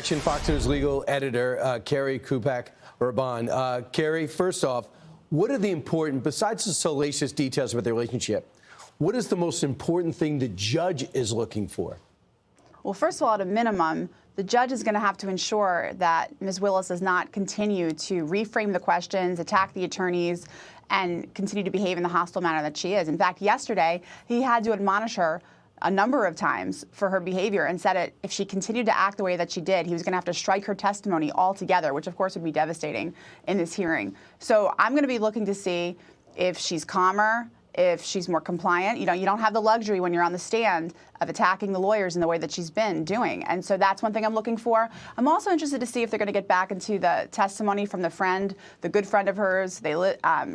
reaction. Fox News legal editor, Carrie Kupak-Urban. Carrie, first off, what are the important, besides the salacious details about their relationship, what is the most important thing the judge is looking for? Well, first of all, at a minimum, the judge is going to have to ensure that Ms. Willis does not continue to reframe the questions, attack the attorneys, and continue to behave in the hostile manner that she is. In fact, yesterday, he had to admonish her a number of times for her behavior and said that if she continued to act the way that she did, he was going to have to strike her testimony altogether, which of course would be devastating in this hearing. So I'm going to be looking to see if she's calmer, if she's more compliant. You know, you don't have the luxury when you're on the stand of attacking the lawyers in the way that she's been doing. And so that's one thing I'm looking for. I'm also interested to see if they're going to get back into the testimony from the friend, the good friend of hers,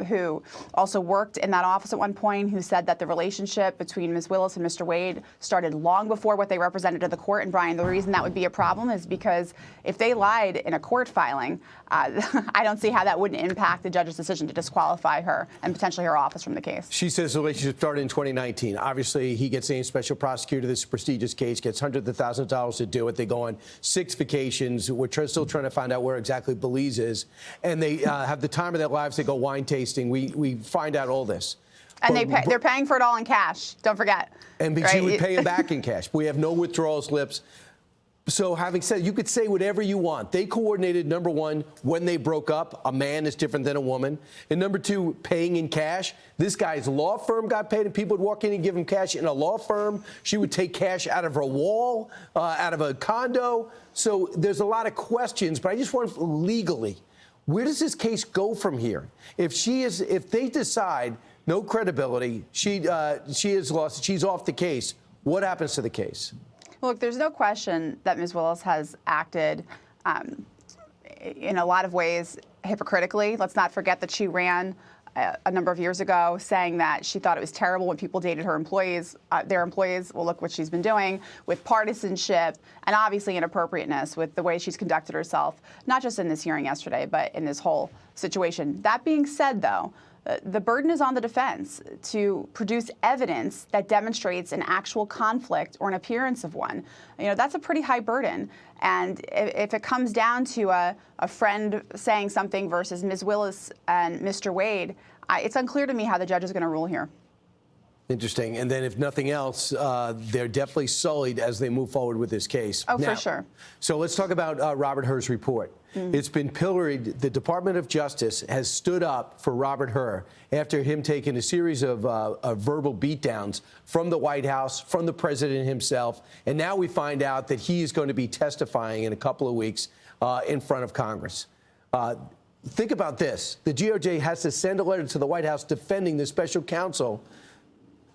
who also worked in that office at one point, who said that the relationship between Ms. Willis and Mr. Wade started long before what they represented to the court. And Brian, the reason that would be a problem is because if they lied in a court filing, I don't see how that wouldn't impact the judge's decision to disqualify her and potentially her office from the case. She says the relationship started in 2019. Obviously, he gets named special prosecutor to this prestigious case, gets hundreds of thousands of dollars to do it. They go on 6 vacations. We're still trying to find out where exactly Belize is. And they have the time of their lives. They go wine tasting. We find out all this. And they're paying for it all in cash. Don't forget. And she would pay him back in cash. We have no withdrawal slips. So having said, you could say whatever you want. They coordinated, number one, when they broke up. A man is different than a woman. And number two, paying in cash. This guy's law firm got paid, and people would walk in and give him cash in a law firm. She would take cash out of her wall, out of a condo. So there's a lot of questions, but I just want legally, where does this case go from here? If they decide no credibility, she is lost, she's off the case, what happens to the case? Look, there's no question that Ms. Willis has acted in a lot of ways hypocritically. Let's not forget that she ran a number of years ago saying that she thought it was terrible when people dated her employees, their employees. Well, look what she's been doing with partisanship and obviously inappropriateness with the way she's conducted herself, not just in this hearing yesterday, but in this whole situation. That being said, though, the burden is on the defense to produce evidence that demonstrates an actual conflict or an appearance of one. You know, that's a pretty high burden. And if it comes down to a friend saying something versus Ms. Willis and Mr. Wade, it's unclear to me how the judge is going to rule here. Interesting. And then if nothing else, they're definitely sullied as they move forward with this case. Oh, now, for sure. So let's talk about Robert Hur's report. It's been pilloried. The Department of Justice has stood up for Robert Hur after him taking a series of verbal beatdowns from the White House, from the president himself. And now we find out that he is going to be testifying in a couple of weeks in front of Congress. Think about this. The DOJ has to send a letter to the White House defending the special counsel.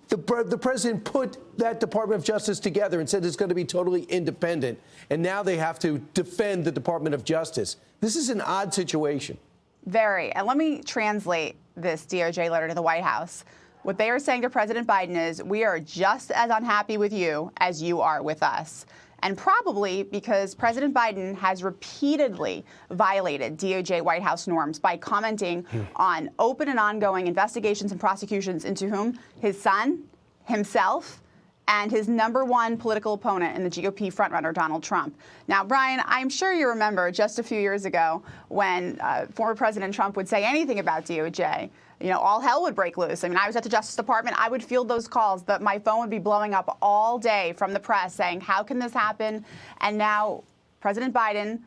The president put that Department of Justice together and said it's going to be totally independent. And now they have to defend the Department of Justice. This is an odd situation. Very. And let me translate this DOJ letter to the White House. What they are saying to President Biden is, we are just as unhappy with you as you are with us. And probably because President Biden has repeatedly violated DOJ White House norms by commenting on open and ongoing investigations and prosecutions into whom? His son, himself, and his #1 political opponent in the GOP frontrunner, Donald Trump. Now, Brian, I'm sure you remember just a few years ago when former President Trump would say anything about DOJ. You know, all hell would break loose. I mean, I was at the Justice Department. I would field those calls. My phone would be blowing up all day from the press saying, how can this happen? And now President Biden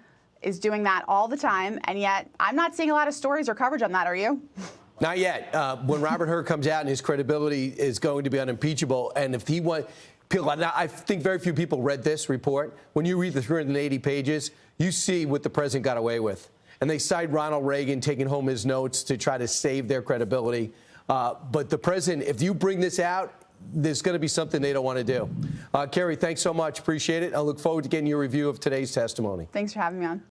is doing that all the time. And yet I'm not seeing a lot of stories or coverage on that. Are you? Not yet. When Robert Hur comes out and his credibility is going to be unimpeachable, and if he wants, I think very few people read this report. When you read the 380 pages, you see what the president got away with. And they cite Ronald Reagan taking home his notes to try to save their credibility. But the president, if you bring this out, there's going to be something they don't want to do. Carrie, thanks so much. Appreciate it. I look forward to getting your review of today's testimony. Thanks for having me on.